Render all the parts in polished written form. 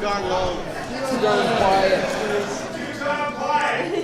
darn long. Too darn quiet. Too darn quiet.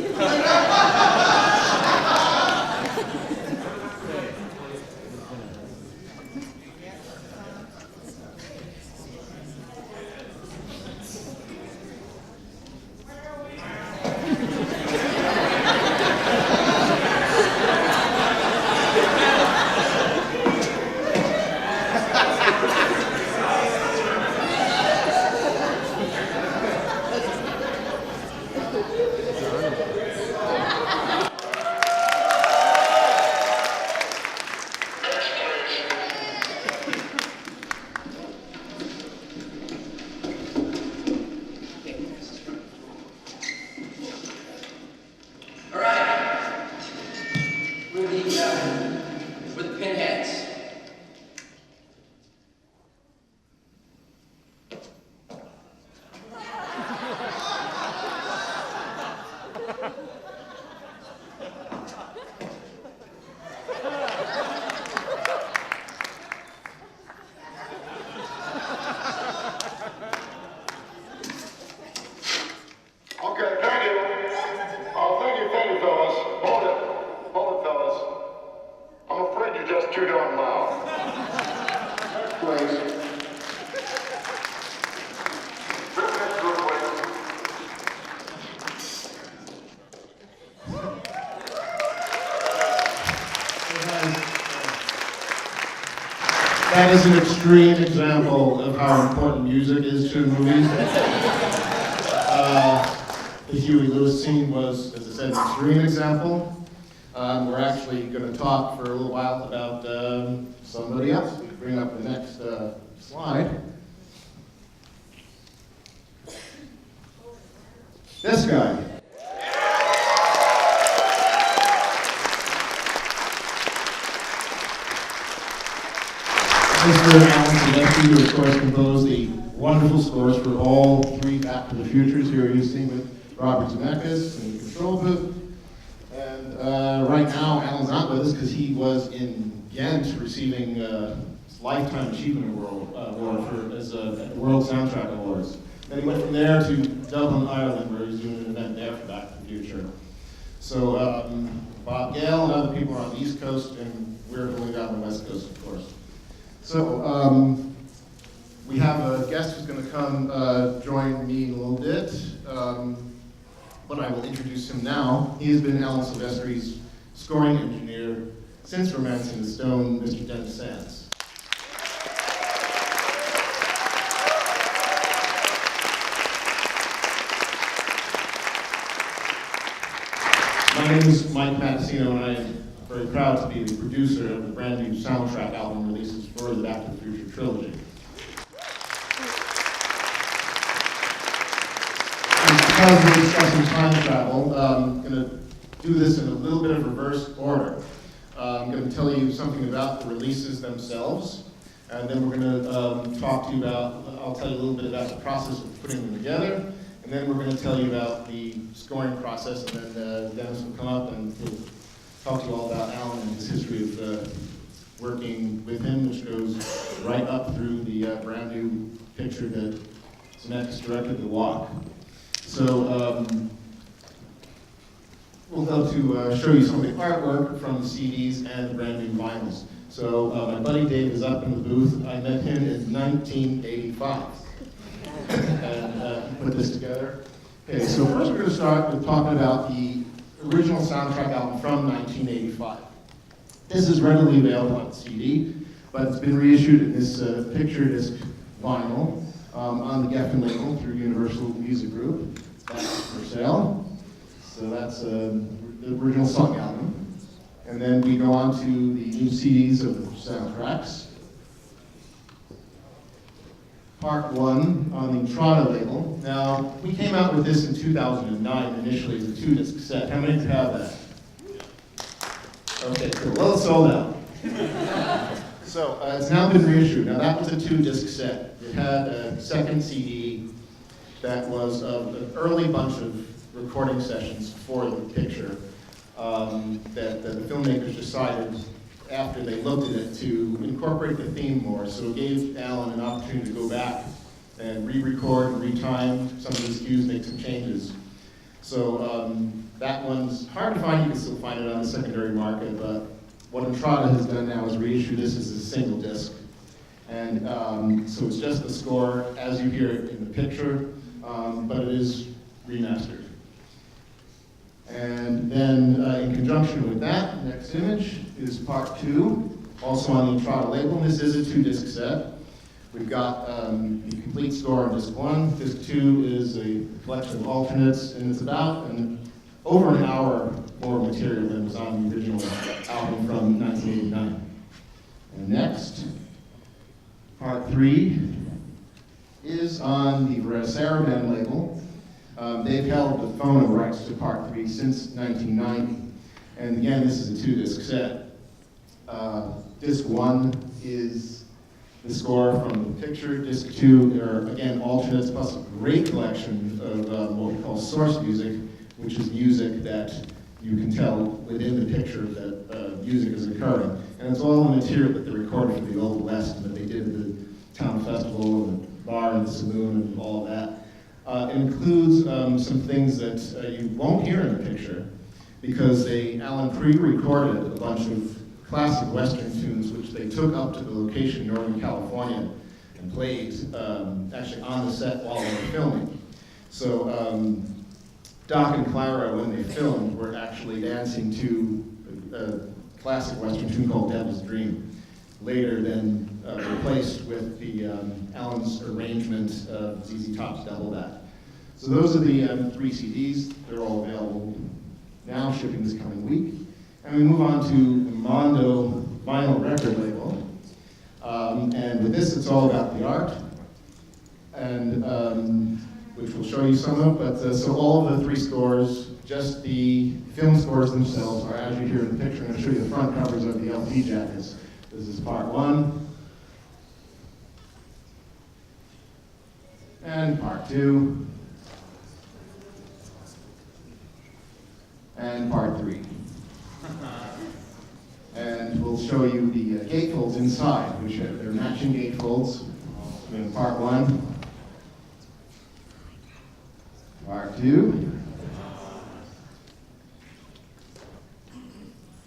All right. With the pinheads. Okay, thank you. Thank you, fellas. Hold it, fellas. I'm afraid you're just too darn loud. Next, please. Next group, please. That is an extreme example of how important music is to movies. The Huey Lewis scene was, as I said, an extreme example. We're actually going to talk for a little while about somebody else. We can bring up the next slide. This guy. Mr. Alan Silvestri, who of course composed the wonderful scores for all three Back to the Futures. Here you've seen with Robert Zemeckis in the control booth. And right now, Alan's not with us because he was in Ghent receiving his Lifetime Achievement Award as at the World Soundtrack Awards. Then he went from there to Dublin, Ireland, where he was doing an event there for Back to the Future. So Bob Gale and other people are on the East Coast, and we're going down the West Coast, of course. So we have a guest who's going to come join me in a little bit, but I will introduce him now. He has been Alan Silvestri's scoring engineer since Romancing the Stone, Mr. Dennis Sands. My name is Mike Mattasino, and I'm very proud to be the producer of the brand new soundtrack album releases for the Back to the Future trilogy. And because we're discussing time travel, I'm going to do this in a little bit of reverse order. I'm going to tell you something about the releases themselves, and then we're going to talk to you about, I'll tell you a little bit about the process of putting them together, and then we're going to tell you about the scoring process, and then Dennis will come up and he'll talk to you all about Alan and his history of working with him, which goes right up through the brand new picture that Zemeckis directed, The Walk. So we'll go to show you some of the artwork from the CDs and the brand new vinyls. So my buddy Dave is up in the booth. I met him in 1985 and put this together. Okay, so first we're going to start with talking about the original soundtrack album from 1985. This is readily available on CD, but it's been reissued in this picture disc vinyl on the Geffen label through Universal Music Group. That's for sale. So that's the original song album. And then we go on to the new CDs of the soundtracks. Part 1 on the Toronto label. Now, we came out with this in 2009 initially as a 2-disc set. How many have that? Okay, cool. Well, it's sold out. So, it's now been reissued. Now, that was a 2-disc set. It had a second CD that was an early bunch of recording sessions for the picture that the filmmakers decided after they looked at it to incorporate the theme more. So it gave Alan an opportunity to go back and re-record and retime some of his cues, make some changes. So that one's hard to find. You can still find it on the secondary market, but what Entrada has done now is reissue this as a single disc. And so it's just the score as you hear it in the picture, but it is remastered. And then in conjunction with that, the next image is part 2, also on the Entrada label. This is a 2-disc set. We've got the complete score on disc 1. Disc 2 is a collection of alternates, and it's about over an hour more material than was on the original album from 1989. And next, part 3 is on the Saraband label. They've held the phono rights to part 3 since 1990. And again, this is a 2-disc set. Disc 1 is the score from the picture. Disc 2 are, again, alternates, plus a great collection of what we call source music, which is music that you can tell within the picture that music is occurring. And it's all the material that they recorded for the Old West and that they did at the town festival and the bar and the saloon and all of that. It includes some things that you won't hear in the picture because Alan pre-recorded a bunch of classic Western tunes which they took up to the location in Northern California and played actually on the set while they were filming. So Doc and Clara, when they filmed, were actually dancing to a classic Western tune called Devil's Dream, later then replaced with the Alan's arrangement of ZZ Top's Double That. So those are the 3 CDs. They're all available now, shipping this coming week. And we move on to the Mondo vinyl record label. And with this, it's all about the art, and which we'll show you some of. But so all of the 3 scores, just the film scores themselves, are as you hear in the picture. I'm going to show you the front covers of the LP jackets. This is part 1. And part 2. And part 3. And we'll show you the gatefolds inside, which they're matching gatefolds in part 1, part 2,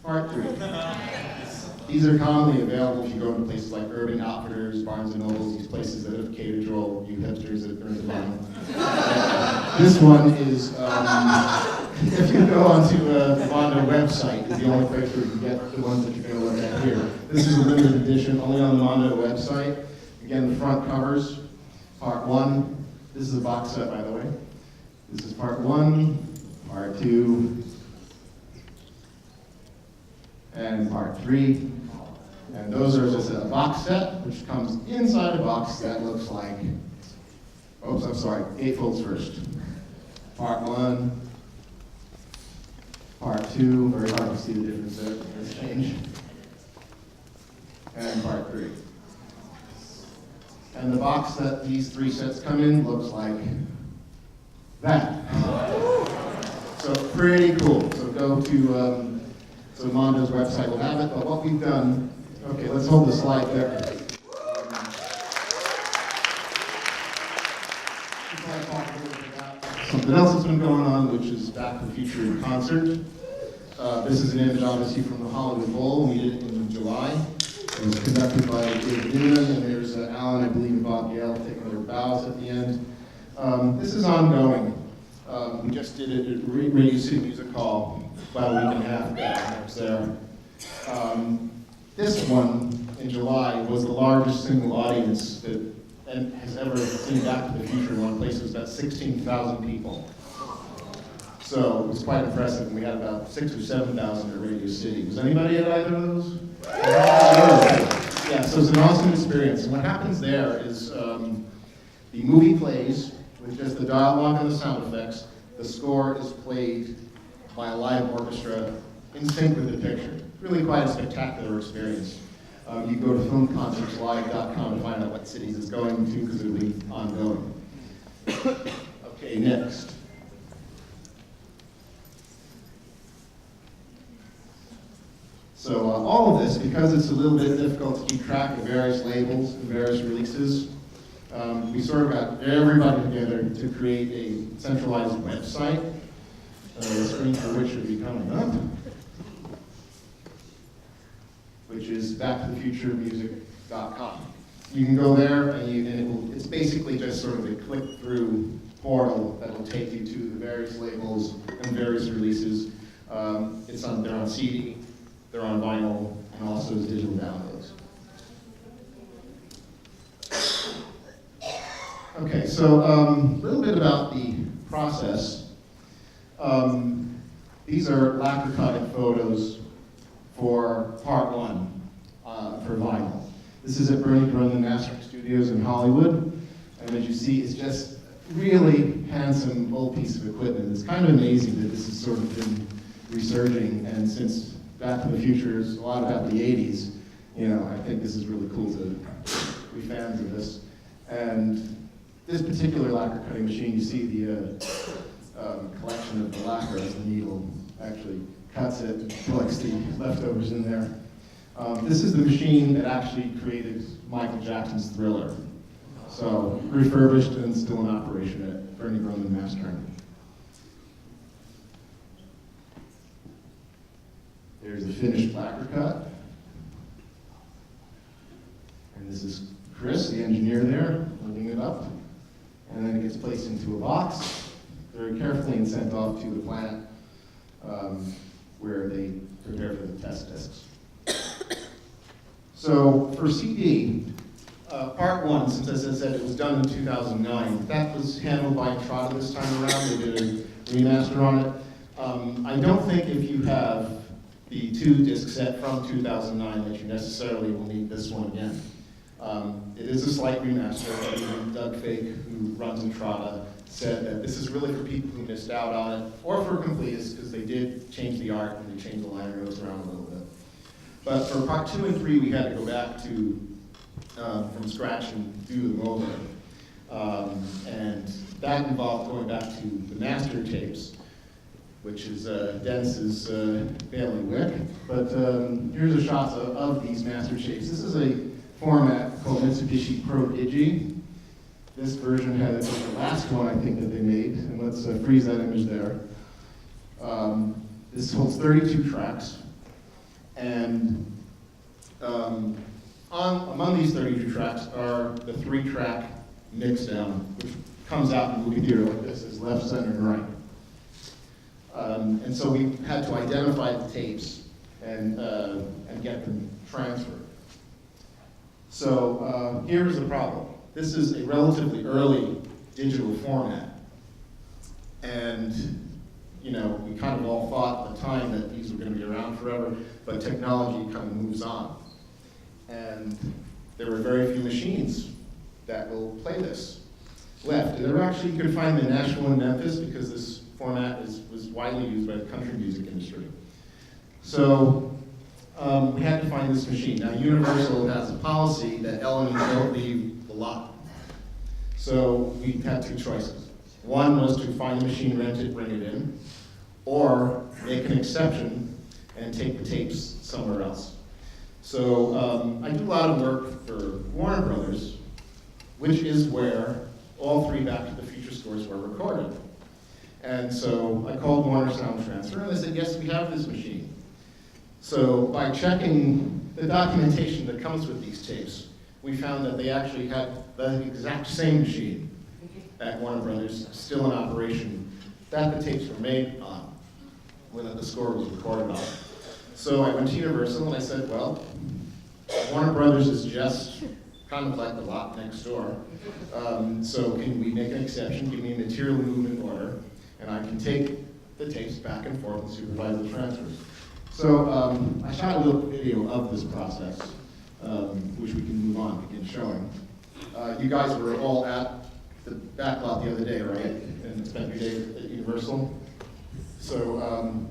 part 3. These are commonly available if you go to places like Urban Outfitters, Barnes & Nobles, these places that have catered to all you hipsters that are in the bottom. This one is, if you go onto the Mondo website, is the only place where you can get the ones that you're going to look at here. This is a limited edition, only on the Mondo website. Again, the front covers, part 1. This is a box set, by the way. This is part 1, part 2, and part 3. And those are just a box set, which comes inside a box that looks like, oops, I'm sorry, gatefolds first. Part 1, part 2, very hard to see the difference there, there's change. And part 3. And the box that these 3 sets come in looks like that. So pretty cool. So go to so Mondo's website will have it, but what we've done, okay, let's hold the slide there. Something else that's been going on, which is Back to the Future in concert. This is an image, obviously, from the Hollywood Bowl. We did it in July. It was conducted by David Newman, and there's Alan, I believe, and Bob Gale taking their bows at the end. This is ongoing. We just did it at Radio City Music Hall about a week and a half ago. I was there. This one, in July, was the largest single audience that has ever seen Back to the Future in one place. It was about 16,000 people. So it was quite impressive, and we had about 6,000 or 7,000 at Radio City. Was anybody at either of those? Yeah, so it's an awesome experience. And what happens there is the movie plays with just the dialogue and the sound effects. The score is played by a live orchestra in sync with the picture. Really quite a spectacular experience. You go to filmconcertslive.com to find out what cities it's going to, because it'll be ongoing. Okay, next. So all of this, because it's a little bit difficult to keep track of various labels and various releases, We sort of got everybody together to create a centralized website, the screen for which will be coming up, which is backtothefuturemusic.com. You can go there, and it's basically just sort of a click-through portal that will take you to the various labels and various releases. They're on CD, they're on vinyl, and also as digital downloads. Okay, so a little bit about the process. These are lacquer cutting photos for part one for vinyl. This is at Bernie Grundman Mastering Studios in Hollywood, and as you see, it's just really handsome old piece of equipment. It's kind of amazing that this has sort of been resurging, and since Back to the Future is a lot about the 80s, you know, I think this is really cool to be fans of this. And this particular lacquer cutting machine, you see the collection of the lacquer as the needle actually cuts it and collects the leftovers in there. This is the machine that actually created Michael Jackson's Thriller. So refurbished and still in operation at Bernie Grundman Mastering. There's the finished lacquer cut. And this is Chris, the engineer there, holding it up. And then it gets placed into a box, very carefully, and sent off to the plant where they prepare for the test discs. So for CD, part one, since as I said, it was done in 2009, that was handled by Entrada this time around. They did a remaster on it. I don't think if you have the 2-disc set from 2009 that you necessarily will need this one again. It is a slight remaster. Doug Fake, who runs Entrada, said that this is really for people who missed out on it, or for completists, because they did change the art and they changed the liner notes around a little bit. But for part 2 and 3, we had to go back to from scratch and do them over. And that involved going back to the master tapes, which is Dennis's bailiwick. But here's a shot of these master tapes. This is a format called Mitsubishi Pro Digi. This version has the last one I think that they made, and let's freeze that image there. This holds 32 tracks, and among these 32 tracks are the 3-track mix down, which comes out in the movie theater like this, as left, center, and right. And so we had to identify the tapes and get them transferred. So here's the problem. This is a relatively early digital format. And you know, we kind of all thought at the time that these were going to be around forever, but technology kind of moves on. And there were very few machines that will play this left. And there were actually, you could find them in Nashville and Memphis because this format was widely used by the country music industry. So we had to find this machine. Now Universal has a policy that elements don't leave the lot. So we had 2 choices. One was to find a machine, rent it, bring it in, or make an exception and take the tapes somewhere else. So I do a lot of work for Warner Brothers, which is where all 3 Back to the Future scores were recorded. And so I called Warner Sound Transfer, and they said, yes, we have this machine. So by checking the documentation that comes with these tapes, we found that they actually had the exact same machine at Warner Brothers, still in operation, that the tapes were made on, when the score was recorded on. So I went to Universal and I said, well, Warner Brothers is just kind of like the lot next door. So can we make an exception, give me a material movement order, and I can take the tapes back and forth and supervise the transfers. So I shot a little video of this process, which we can move on, begin showing. You guys were all at the back lot the other day, right? And spent your day at Universal. So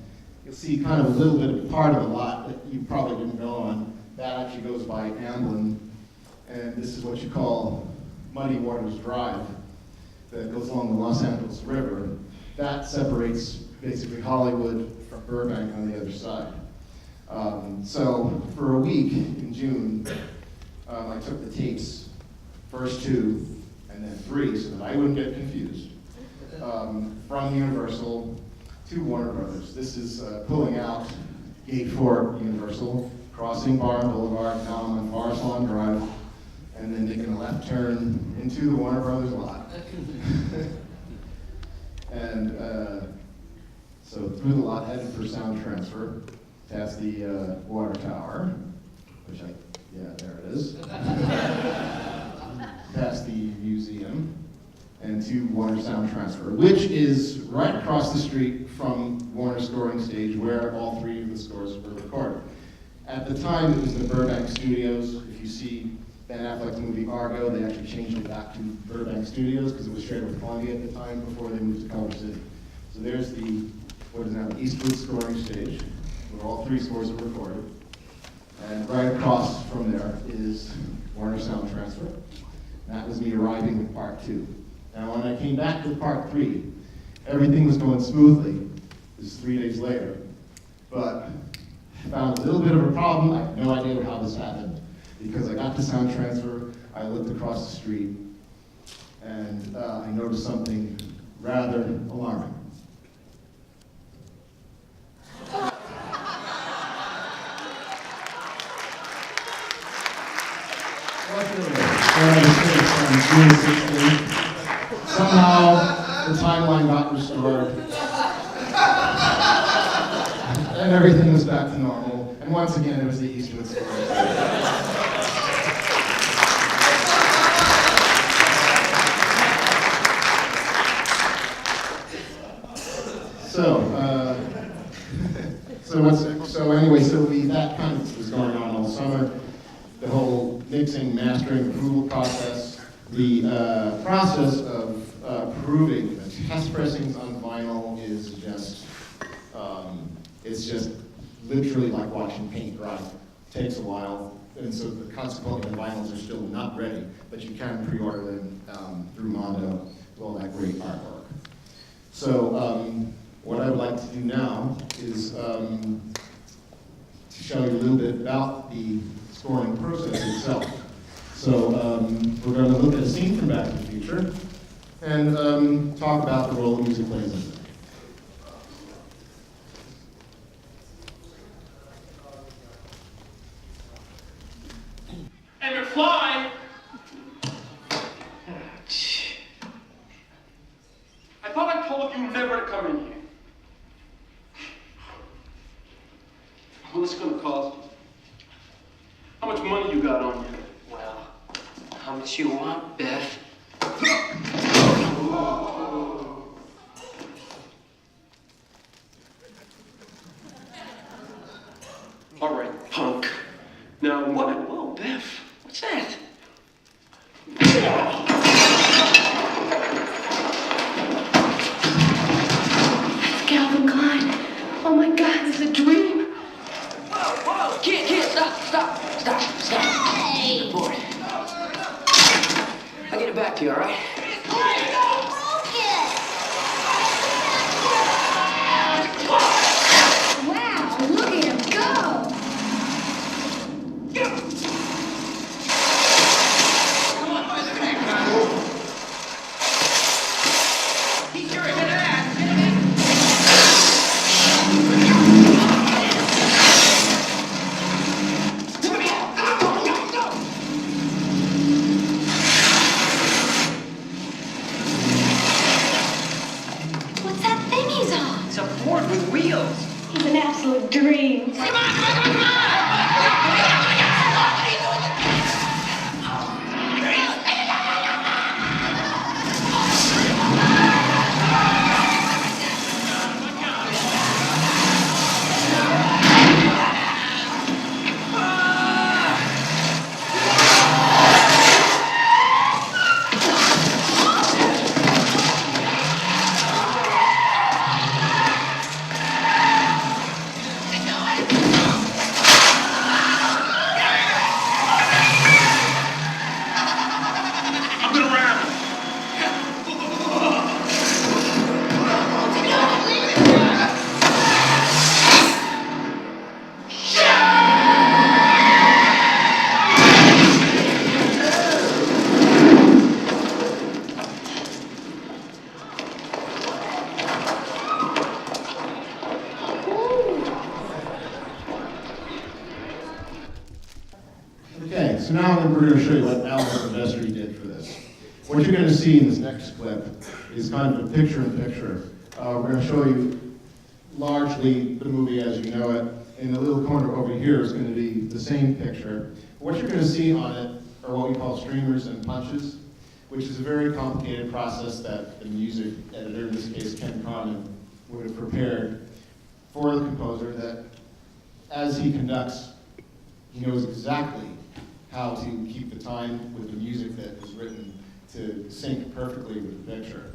you'll see kind of a little bit of part of the lot that you probably didn't know on. That actually goes by Amblin, and this is what you call Muddy Waters Drive that goes along the Los Angeles River. That separates basically Hollywood from Burbank on the other side. So for a week in June, I took the tapes, first 2, and then 3, so that I wouldn't get confused, from Universal to Warner Brothers. This is pulling out Gate 4 Universal, crossing Barham Boulevard, now I'm on Forest Lawn Drive, and then making a left turn into the Warner Brothers lot. And so through the lot, headed for sound transfer, past the water tower, which yeah, there it is. Past the museum, and to Warner Sound Transfer, which is right across the street from Warner Scoring Stage, where all 3 of the scores were recorded. At the time, it was the Burbank Studios. If you see Ben Affleck's movie Argo, they actually changed it back to Burbank Studios because it was shared with Columbia at the time before they moved to Culver City. So there's the, what is now the Eastwood Scoring Stage, where all 3 scores are recorded. And right across from there is Warner Sound Transfer. That was me arriving with part 2. Now when I came back with part 3, everything was going smoothly. This is 3 days later. But I found a little bit of a problem. I have no idea how this happened. Because I got to sound transfer, I looked across the street, and I noticed something rather alarming. On June 16th. Somehow the timeline got restored, and everything was back to normal. And once again, it was the Eastwood story. That kind of was going on all summer. The whole mixing, mastering, approval process, the process of proving that test pressings on vinyl is just, it's just literally like watching paint dry. It takes a while, and so consequently the vinyls are still not ready, but you can pre-order them through Mondo with all that great artwork. So what I would like to do now is to show you a little bit about the scoring process itself. So we're going to look at a scene from Back to the Future and talk about the role that music plays in it. And McFly! I thought I told you never to come in here. What's it gonna cost? How much money you got on you? Well, how much you want, Biff? All right, punk. Now, what? Whoa, Biff. What's that? That's Calvin Klein. Oh my God, this is a dream. Whoa, kid, stop. Hey! Board. I'll get it back to you, all right? Wow, look at him go. He's sure a good ass. What's that thing he's on? It's a board with wheels. He's an absolute dream. Come on! Okay, so now we're going to show you what Alan Silvestri did for this. What you're going to see in this next clip is kind of a picture-in-picture. We're going to show you largely the movie as you know it. In the little corner over here is going to be the same picture. What you're going to see on it are what we call streamers and punches, which is a very complicated process that the music editor, in this case Ken Conlon, would have prepared for the composer, that as he conducts, he knows exactly how to keep the time with the music that is written to sync perfectly with the picture.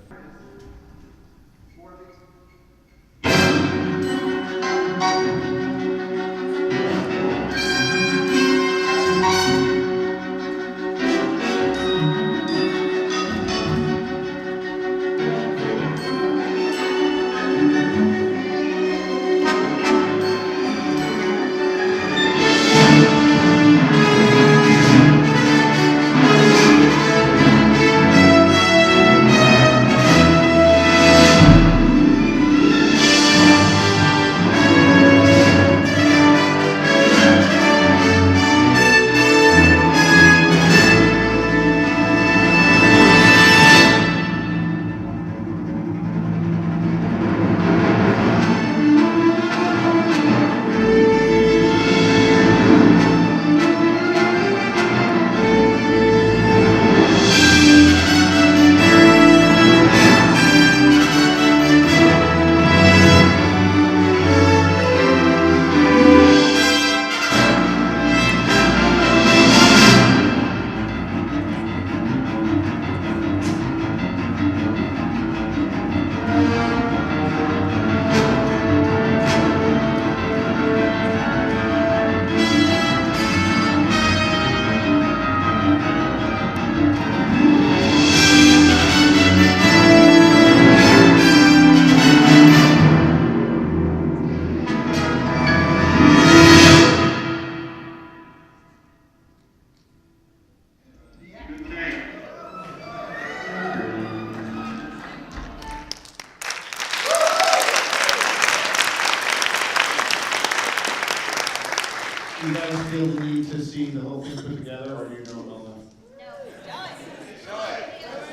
Do you guys feel the need to see the whole thing put together, or do you know it well enough? No.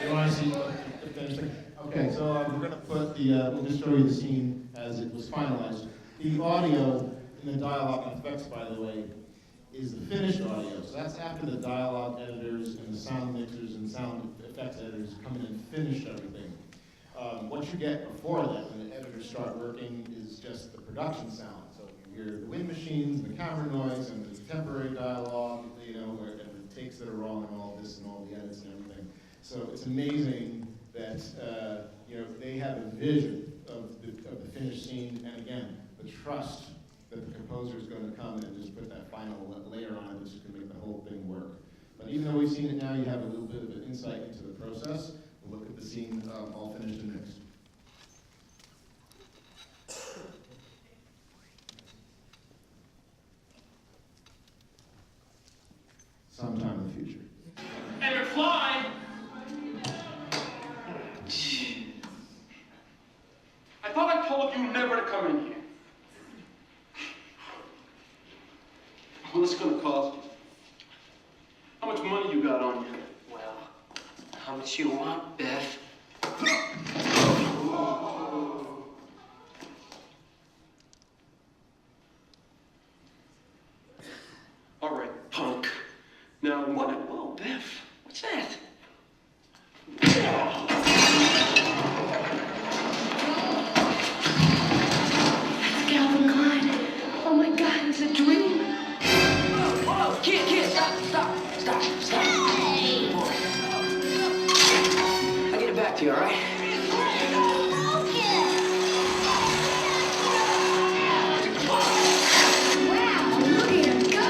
You want to see the finished thing? Okay, so we're going to put the, we'll just show you the scene as it was finalized. The audio in the dialogue effects, by the way, is the finished audio. So that's after the dialogue editors and the sound mixers and sound effects editors come in and finish everything. What you get before that, when the editors start working, is just the production sound. So you hear the wind machines, and the camera noise, and the temporary dialogue, you know, and the takes that are wrong, and all this, and all the edits and everything. So it's amazing that you know, they have a vision of the finished scene, and again, the trust that the composer is going to come and just put that final layer on it, which is going to make the whole thing work. But even though we've seen it now, you have a little bit of an insight into the process. We'll look at the scene all finished and mixed. Sometime in the future. Hey, McFly! I thought I told you never to come in here. What's it gonna cost you? How much money you got on you? Well, how much you want, Biff? All right, punk. Now, What? Whoa, Biff. What's that? That's Calvin Klein. Oh my God, it's a dream. Whoa, kid, stop. Boy. I'll get it back to you, all right? Wow, look at him go.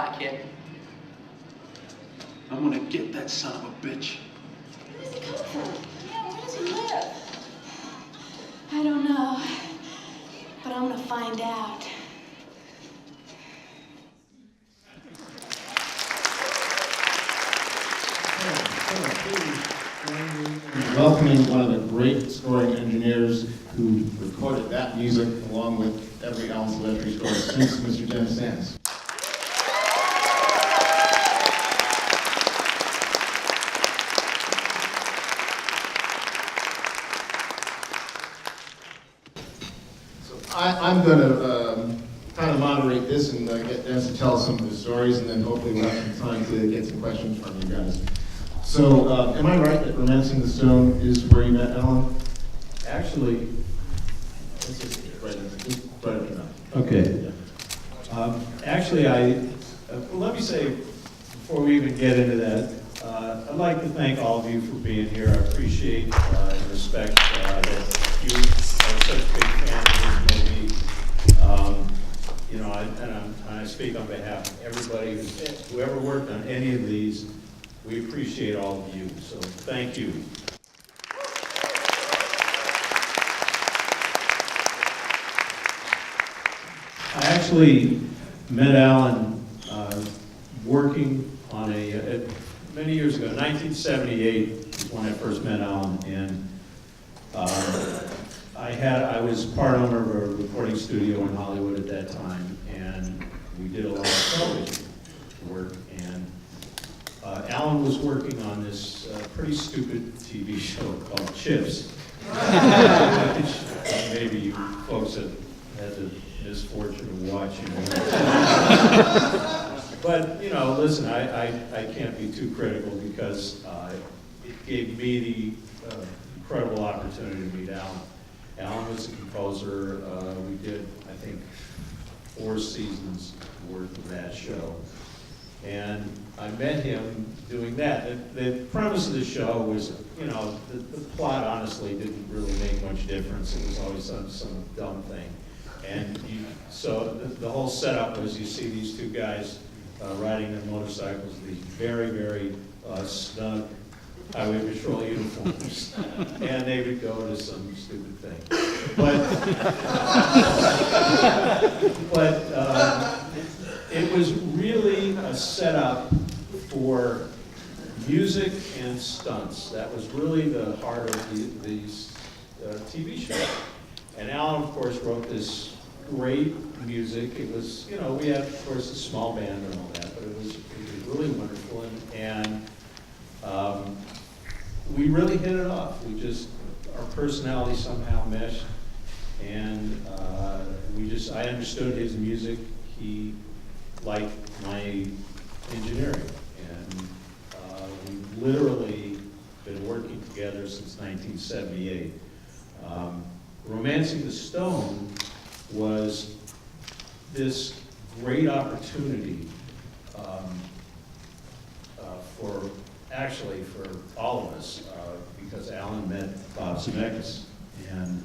spot, kid. I'm gonna get that son of a bitch. Where does he come from? Yeah, where does he live? I don't know, but I'm gonna find out. Welcoming one of the great scoring engineers who recorded that music along with every Alan Silvestri score since Mr. Dennis Sands. So I'm going to kind of moderate this and get Dennis to tell us some of the stories, and then hopefully we'll have some time to get some questions from you guys. So, am I right that Romancing the Stone is where you met Alan? Actually, It's just right at the mouth. okay. Actually, let me say, before we even get into that, I'd like to thank all of you for being here. I appreciate and respect that you are such big fans of this movie. You know, and I speak on behalf of everybody who ever worked on any of these. We appreciate all of you, so thank you. I actually met Alan working on many years ago, 1978 is when I first met Alan, and I was part owner of a recording studio in Hollywood at that time, and we did a lot of television work, and Alan was working on this pretty stupid TV show called Chips. Which maybe you folks have had the misfortune of watching. But, you know, listen, I can't be too critical because it gave me the incredible opportunity to meet Alan. Alan was a composer. We did, I think, 4 seasons worth of that show. And I met him doing that. The premise of the show was, you know, the plot honestly didn't really make much difference. It was always some dumb thing. And so the whole setup was you see these 2 guys riding their motorcycles, these very, very snug highway patrol uniforms, and they would go to some stupid thing. But it was really a setup for music and stunts. That was really the heart of these TV shows. And Alan, of course, wrote this great music. It was, you know, we had, of course, a small band and all that, but it was really wonderful. And we really hit it off. Our personalities somehow meshed. And I understood his music. He liked my engineering. And we've literally been working together since 1978. Romancing the Stone was this great opportunity for all of us, because Alan met Bob Zemeckis, and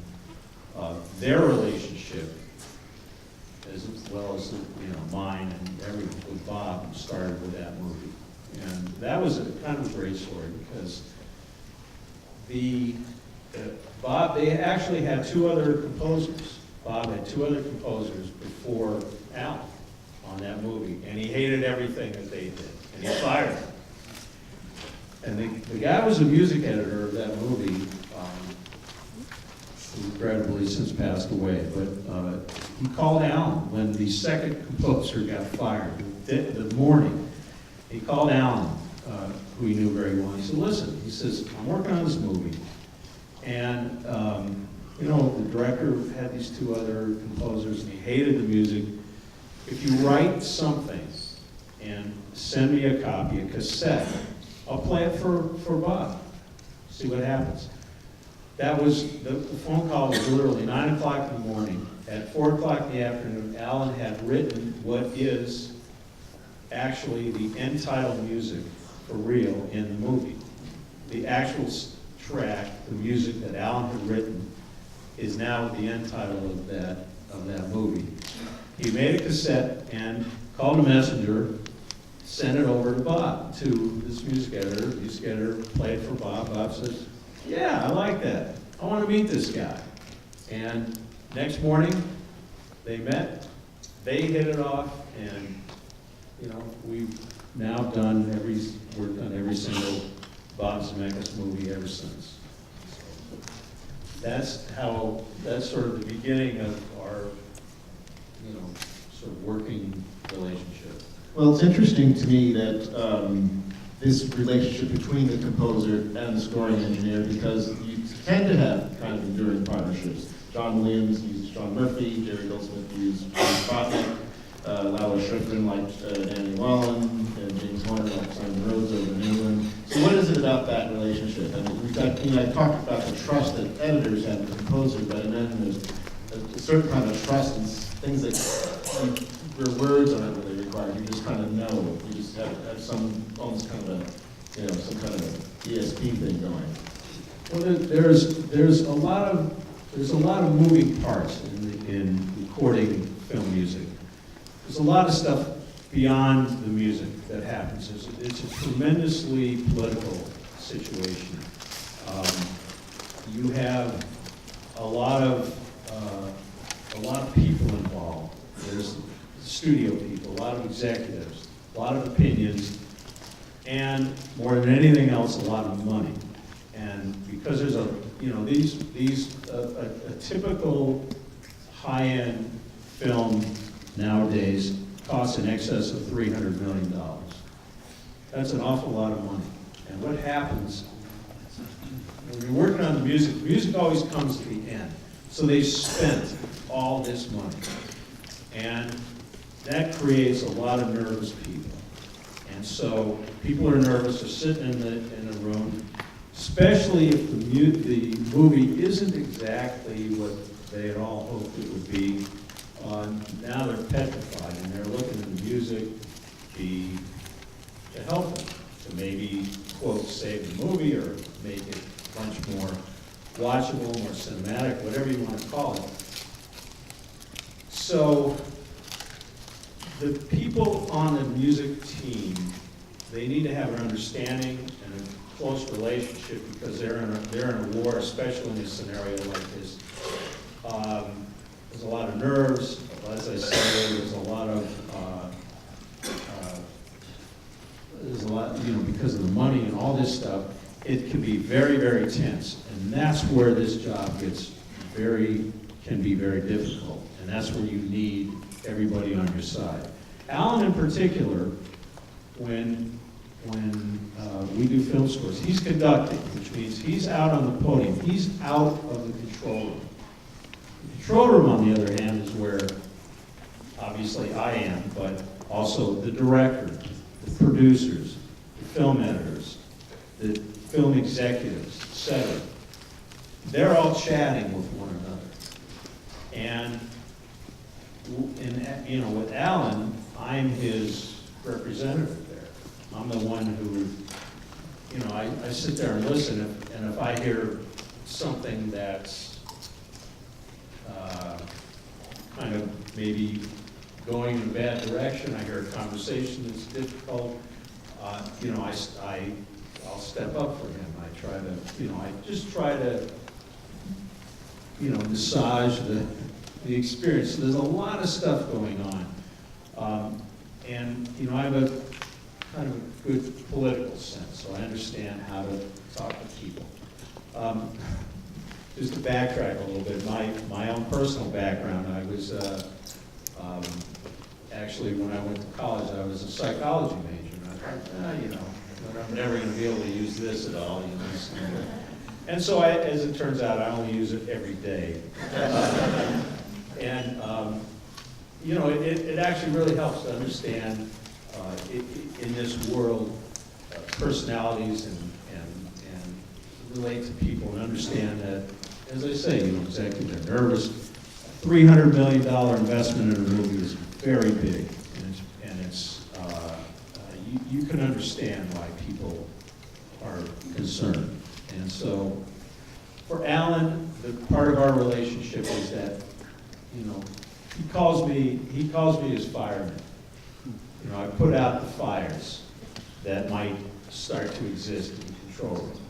their relationship, as well as mine and everything with Bob, started with that movie, and that was a kind of a great story because Bob, they actually had 2 other composers. Bob had 2 other composers before Alan on that movie, and he hated everything that they did, and he fired them. And the guy was a music editor of that movie, who regrettably since passed away, but he called Alan when the second composer got fired, the morning. He called Alan, who he knew very well. He said, listen, he says, I'm working on this movie. And, the director had these 2 other composers, and he hated the music. If you write something and send me a copy, a cassette, I'll play it for Bob, see what happens. That was, the phone call was literally 9 o'clock in the morning. At 4 o'clock in the afternoon, Alan had written what is actually the end title music for real in the movie. The actual track, the music that Alan had written, is now the end title of that movie. He made a cassette and called a messenger sent it over to Bob, to this music editor. The music editor played for Bob. Bob says, yeah, I like that. I want to meet this guy. And next morning, they met, they hit it off, and, you know, we've now done worked on every single Bob Zemeckis movie ever since. That's sort of the beginning of our, you know, sort of working relationship. Well, it's interesting to me that this relationship between the composer and the scoring engineer, because you tend to have kind of enduring partnerships. John Williams used Sean Murphy, Jerry Goldsmith used John Spotnick, Lalo Schifrin liked Danny Wallen, and James Horner liked Simon Rhodes over in England. So what is it about that relationship? And we've got, you know, I talked about the trust that editors have with the composer, but then there's a certain kind of trust in things that where words aren't really required. You just kind of know. You just have some almost kind of a, you know, some kind of a ESP thing going. Well, there's a lot of moving parts in recording film music. There's a lot of stuff beyond the music that happens. It's a tremendously political situation. You have a lot of people involved. There's studio people, a lot of executives, a lot of opinions, and more than anything else, a lot of money. And because there's a typical high-end film nowadays costs in excess of $300 million. That's an awful lot of money. And what happens when you're working on the music always comes to the end. So they've spent all this money. And that creates a lot of nervous people. And so people are nervous, they're sitting in a room, especially if the movie isn't exactly what they had all hoped it would be. Now they're petrified, and they're looking at the music to help them, to maybe, quote, save the movie or make it much more watchable, more cinematic, whatever you want to call it. So the people on the music team, they need to have an understanding and a close relationship because they're in a war, especially in a scenario like this. There's a lot of nerves. As I say, there's a lot, you know, because of the money and all this stuff, it can be very, very tense. And that's where this job can be very difficult. And that's where you need everybody on your side. Alan in particular, when we do film scores, he's conducting, which means he's out on the podium. He's out of the control room. The control room, on the other hand, is where obviously I am, but also the director, the producers, the film editors, the film executives, etc. They're all chatting with one another. And you know, with Alan, I'm his representative there. I'm the one who, you know, I sit there and listen, and if I hear something that's kind of maybe going in a bad direction, I hear a conversation that's difficult, you know, I'll step up for him. I try to, you know, I just try to, you know, massage the experience. So there's a lot of stuff going on. And, you know, I have a kind of a good political sense, so I understand how to talk to people. Just to backtrack a little bit, my own personal background, I was, actually, when I went to college, I was a psychology major. And I thought, you know, I'm never going to be able to use this at all. You know, and so, as it turns out, I only use it every day. You know, it actually really helps to understand in this world personalities and relate to people and understand that, as I say, you know, executives are nervous. $300 million investment in a movie is very big, and it's you can understand why people are concerned. And so, for Alan, the part of our relationship is that, you know, he calls me his fireman. You know, I put out the fires that might start to exist in the control room.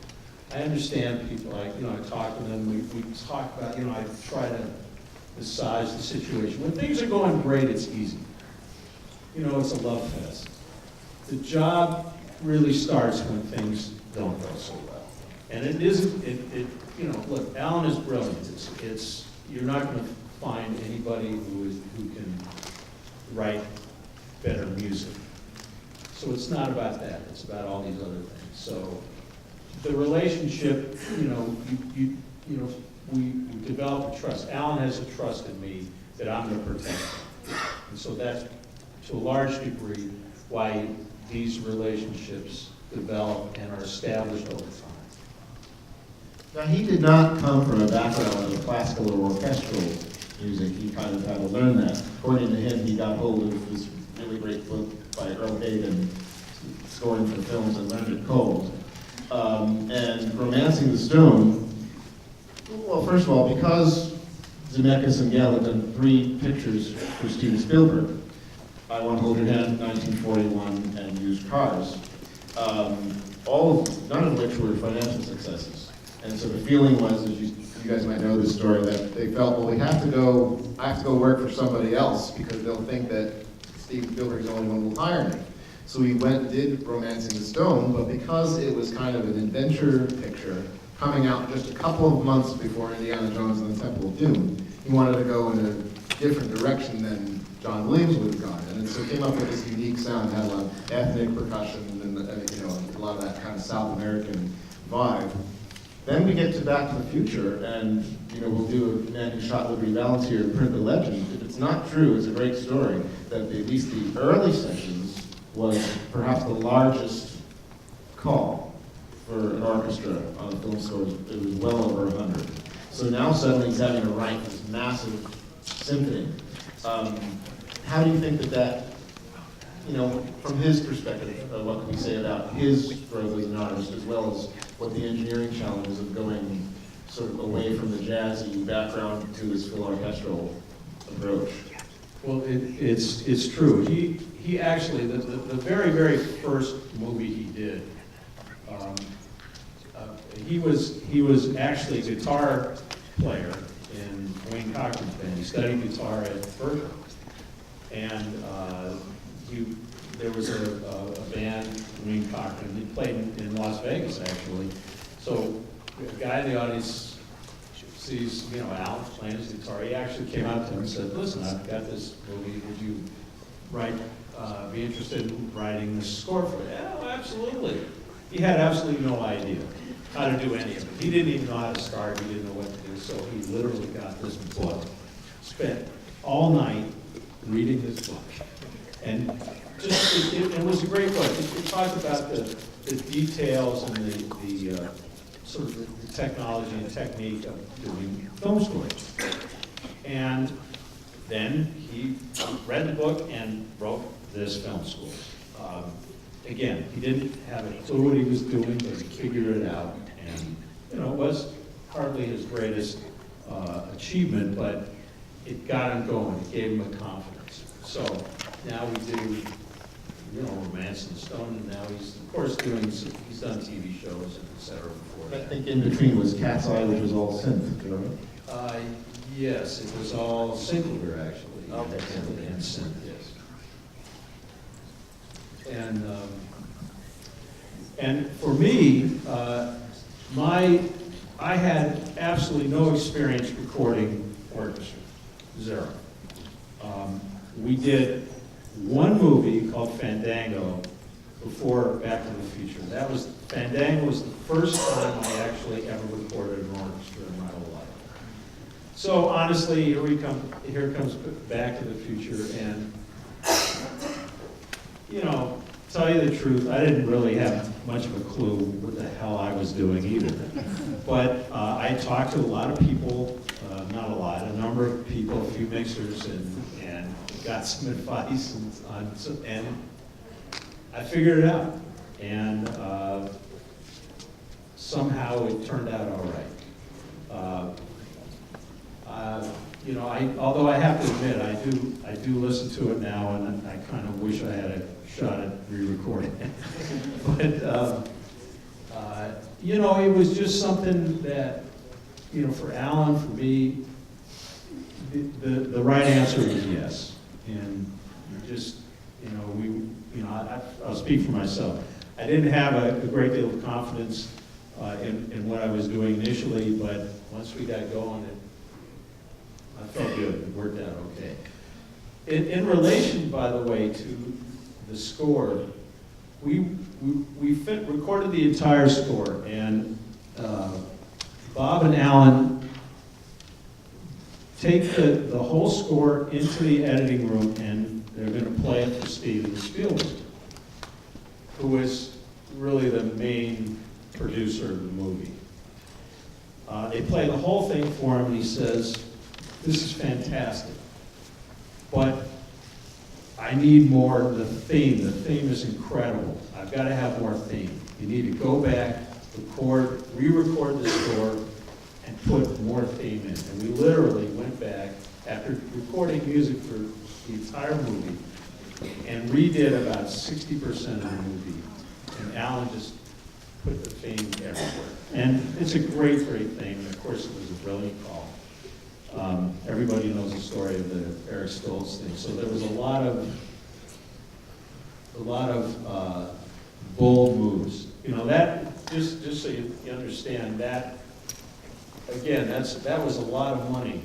I understand people, I talk to them, we talk about, I try to massage the situation. When things are going great, it's easy. It's a love fest. The job really starts when things don't go so well. And it isn't, look, Alan is brilliant. You're not going to find anybody who can write better music. So it's not about that. It's about all these other things. So the relationship, we develop a trust. Alan has a trust in me that I'm going to protect him. And so that's, to a large degree, why these relationships develop and are established over time. Now, he did not come from a background of classical or orchestral music. He kind of had to learn that. According to him, he got hold of this really great book by Earl Hayden, scoring for films, and Leonard Cohen. And Romancing the Stone, well, first of all, because Zemeckis and Gale had done 3 pictures for Steven Spielberg, I Want to Hold Your Hand, 1941, and Used Cars, none of which were financial successes. And so the feeling was, as you guys might know this story, that they felt, well, I have to go work for somebody else because they'll think that Steven Spielberg's the only one who will hire me. So we went and did Romancing the Stone, but because it was kind of an adventure picture coming out just a couple of months before Indiana Jones and the Temple of Doom, he wanted to go in a different direction than John Williams would have gone in. And so came up with this unique sound, had a lot of ethnic percussion and a lot of that kind of South American vibe. Then we get to Back to the Future, and we'll do a Man Who Shot Liberty Valance here, Print the Legend. If it's not true, it's a great story, that at least the early sessions was perhaps the largest call for an orchestra on a film score. It was well over 100. So now suddenly he's having to write this massive symphony. How do you think that, from his perspective, what can we say about his growth as an artist, as well as what the engineering challenges of going sort of away from the jazzy background to his full orchestral approach? Well, it's true. He actually, the very, very first movie he did, he was actually a guitar player in Wayne Cochran's band. He studied guitar at Berklee. And there was a band, Wayne Cochran, he played in Las Vegas, actually. So a guy in the audience sees, Al playing his guitar. He actually came out to him and said, listen, I've got this movie, would you be interested in writing this score for it? Yeah, well, absolutely. He had absolutely no idea how to do any of it. He didn't even know how to start, he didn't know what to do, so he literally got this book, spent all night reading this book. And just, it was a great book. It talked about the details and the sort of the technology and technique of doing film scores. And then he read the book and wrote this film score. Again, he didn't have a clue what he was doing, but he figured it out. And, it was hardly his greatest achievement, but it got him going. It gave him a confidence. So now we do, Romancing the Stone, and now he's, of course, he's done TV shows and et cetera before that. I think in between was Cat's Eye, which was all synth, right? Yes, it was all singular, actually. Okay. And synth, yes. And for me, I had absolutely no experience recording orchestra, zero. We did one movie called Fandango before Back to the Future. Fandango was the first time I actually ever recorded an orchestra in my whole life. So honestly, here comes Back to the Future, and tell you the truth, I didn't really have much of a clue what the hell I was doing either. But I talked to a lot of people, not a lot, a number of people, a few mixers, and got some advice, and I figured it out. And somehow it turned out all right. you know, although I have to admit, I do listen to it now, and I kind of wish I had a shot at re-recording it. But, you know, it was just something that, you know, for Alan, for me, the right answer was yes. And just, you know, I'll speak for myself. I didn't have a great deal of confidence in what I was doing initially, but once we got going, I felt good. It worked out okay. In relation, by the way, to the score, we recorded the entire score, and Bob and Alan take the whole score into the editing room, and they're going to play it for Steven Spielberg, who is really the main producer of the movie. They play the whole thing for him, and he says, "This is fantastic, but I need more of the theme. The theme is incredible. I've got to have more theme. You need to go back, re-record the score, and put more theme in." And we literally went back, after recording music for the entire movie, and redid about 60% of the movie. And Alan just put the theme everywhere. And it's a great, great thing. And of course, it was a brilliant call. Everybody knows the story of the Eric Stoltz thing. So there was a lot of bold moves. You know, that, just so you understand, that, again, that was a lot of money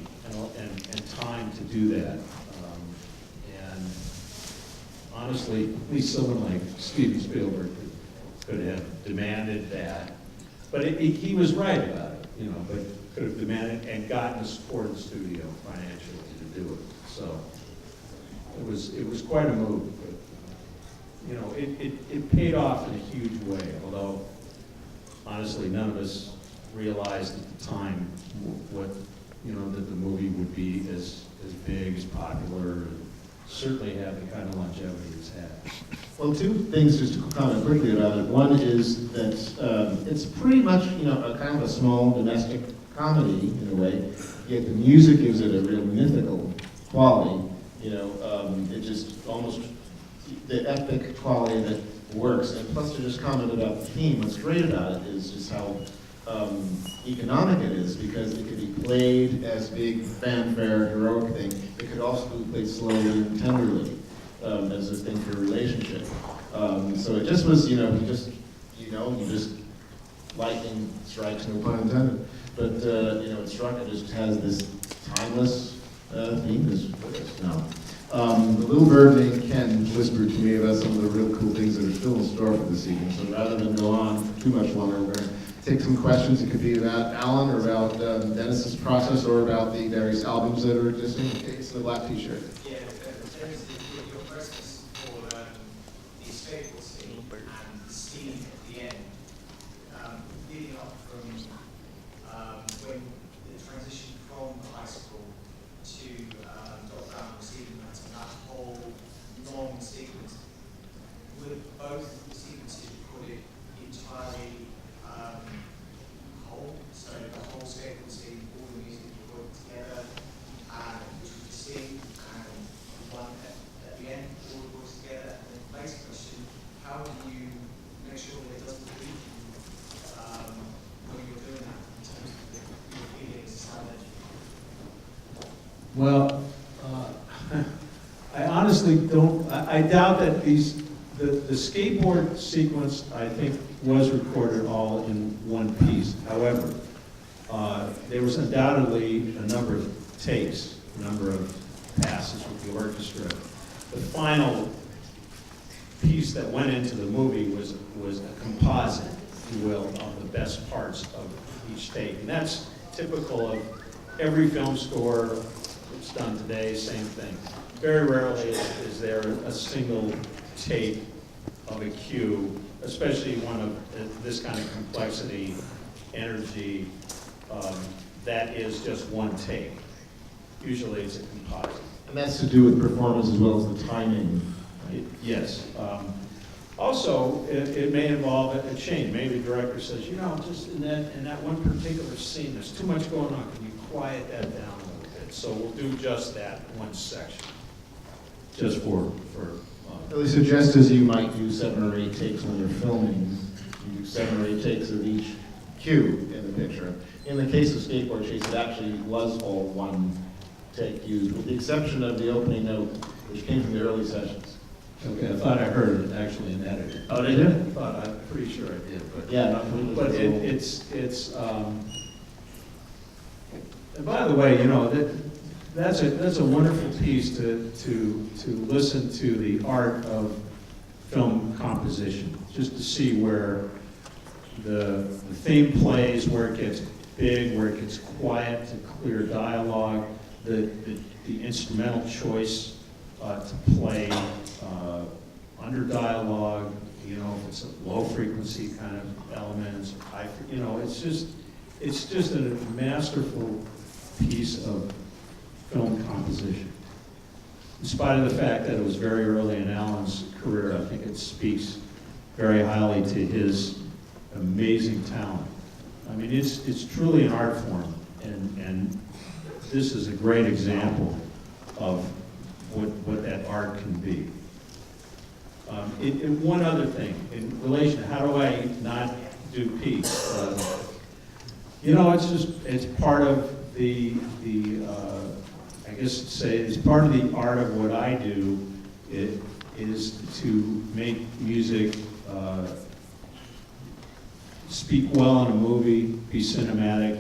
and time to do that. And honestly, at least someone like Steven Spielberg could have demanded that. But he was right about it, you know, but could have demanded and gotten the support of the studio financially to do it. So it was quite a move, but you know, it paid off in a huge way, although honestly none of us realized at the time what, you know, that the movie would be as big, as popular, and certainly have the kind of longevity it's had. Well, two things just to comment quickly about it. One is that it's pretty much, you know, a kind of a small domestic comedy in a way, yet the music gives it a real mythical quality. You know, it just almost, the epic quality that works. And plus, to just comment about the theme, what's great about it is just how economic it is, because it could be played as big fanfare, heroic thing. It could also be played slowly and tenderly as a thing for a relationship. So it just was, you know, you just lightning strikes, no pun intended. But you know, it struck. It just has this timeless theme. The little bird named Ken whispered to me about some of the real cool things that are still in store for this evening. So rather than go on for too much longer, we're going to take some questions. It could be about Alan or about Dennis's process or about the various albums that are existing. Okay, it's the black T-shirt. Yeah, Dennis, your process for the escape scene and the scene at the end, leading up from when the transition from high school to Doc Brown receiving that whole long sequence, were both the sequences recorded entirely whole, so the whole skateboard scene, all the music recorded together, and which was the scene, and the one at the end, all recorded together. And then the basic question, how do you make sure that it doesn't leak when you're doing that in terms of your feelings, sound engineering? Well, I honestly don't, I doubt that the skateboard sequence, I think, was recorded all in one piece. However, there was undoubtedly a number of takes, a number of passes with the orchestra. The final piece that went into the movie was a composite, if you will, of the best parts of each take. And that's typical of every film score that's done today, same thing. Very rarely is there a single take of a cue, especially one of this kind of complexity, energy, that is just one take. Usually it's a composite. And that's to do with performance as well as the timing. Right? Yes. Also, it may involve a change. Maybe the director says, you know, just in that one particular scene, there's too much going on. Can you quiet that down a little bit? So we'll do just that one section, just for Really suggest as you might do 7 or 8 takes when you're filming, you do 7 or 8 takes of each cue in the picture. In the case of Skateboard Chase, it actually was all one take used, with the exception of the opening note, which came from the early sessions. Okay, I thought I heard it actually in editing. Oh, did you? I thought, I'm pretty sure I did, but. Yeah. But and by the way, you know, that's a wonderful piece to listen to the art of film composition, just to see where the theme plays, where it gets big, where it gets quiet, to clear dialogue, the instrumental choice to play under dialogue, you know, if it's a low frequency kind of elements, high, you know, it's just a masterful piece of film composition. In spite of the fact that it was very early in Alan's career, I think it speaks very highly to his amazing talent. I mean, it's truly an art form, and this is a great example of what that art can be. And one other thing, in relation to how do I not do peaks? You know, it's part of I guess say it's part of the art of what I do. It is to make music speak well in a movie, be cinematic,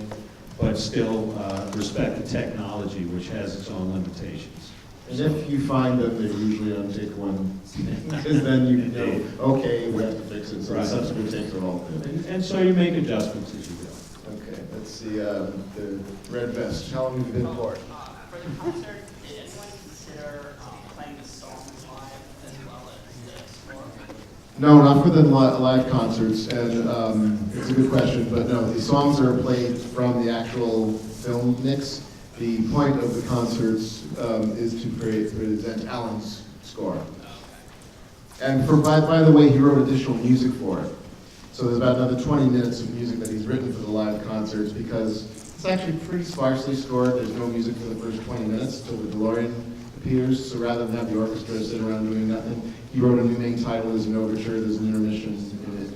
but still respect the technology, which has its own limitations. And if you find that they're usually on take one, because then you know, okay, we have to fix it, so the subsequent takes are all good. And so you make adjustments as you go. Okay, let's see, the red vest, how long have you been for it? For the concert, did anyone consider playing the songs live as well as the score? No, not for the live concerts, and it's a good question, but no, the songs are played from the actual film mix. The point of the concerts is to present Alan's score. And by the way, he wrote additional music for it. So there's about another 20 minutes of music that he's written for the live concerts, because it's actually pretty sparsely scored. There's no music for the first 20 minutes till the DeLorean appears. So rather than have the orchestra sit around doing nothing, he wrote a new main title. There's an overture, there's an intermission in it.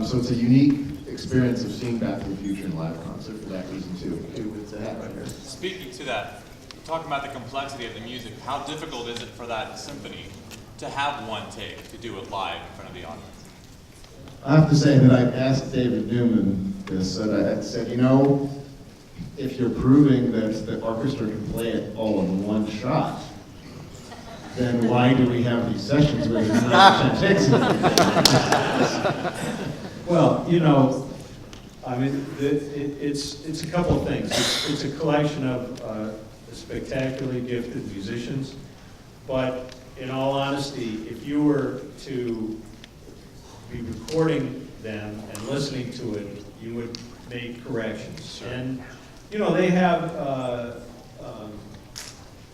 So it's a unique experience of seeing Back to the Future in live concert for that reason too. It's a hat right here. Speaking to that, talking about the complexity of the music, how difficult is it for that symphony to have one take, to do it live in front of the audience? I have to say that I asked David Newman this, and I said, you know, if you're proving that the orchestra can play it all in one shot, then why do we have these sessions where there's 90% takes? Well, you know, I mean, it's a couple of things. It's a collection of spectacularly gifted musicians, but in all honesty, if you were to be recording them and listening to it, you would make corrections. Sure. And, you know, they have,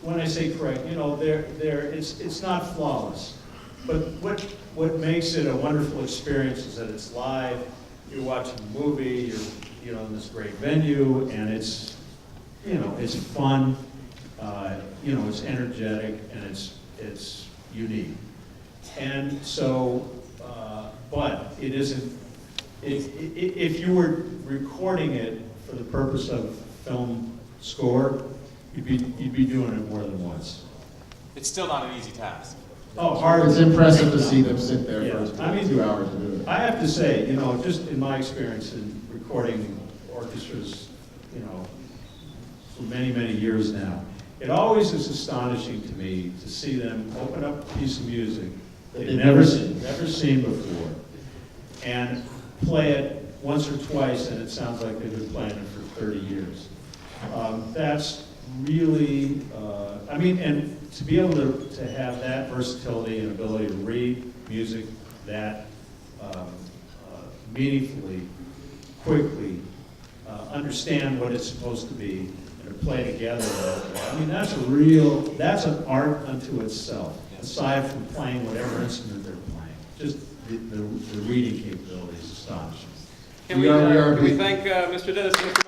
when I say correct, you know, it's not flawless. But what makes it a wonderful experience is that it's live, you're watching a movie, you're in this great venue, and it's, you know, it's fun, you know, it's energetic, and it's unique. And so, but it isn't, if you were recording it for the purpose of film score, you'd be doing it more than once. It's still not an easy task. Oh, hard. It's impressive to see them sit there Yeah. for I mean, 2 hours to do it. I have to say, you know, just in my experience in recording orchestras, you know, for many, many years now, it always is astonishing to me to see them open up a piece of music they've never seen before, and play it once or twice, and it sounds like they've been playing it for 30 years. That's really, I mean, and to be able to have that versatility and ability to read music that meaningfully, quickly, understand what it's supposed to be, and to play together. I mean, that's an art unto itself, aside from playing whatever instrument they're playing. Just the reading capability is astonishing. Can we thank Mr. Dennis and Mr.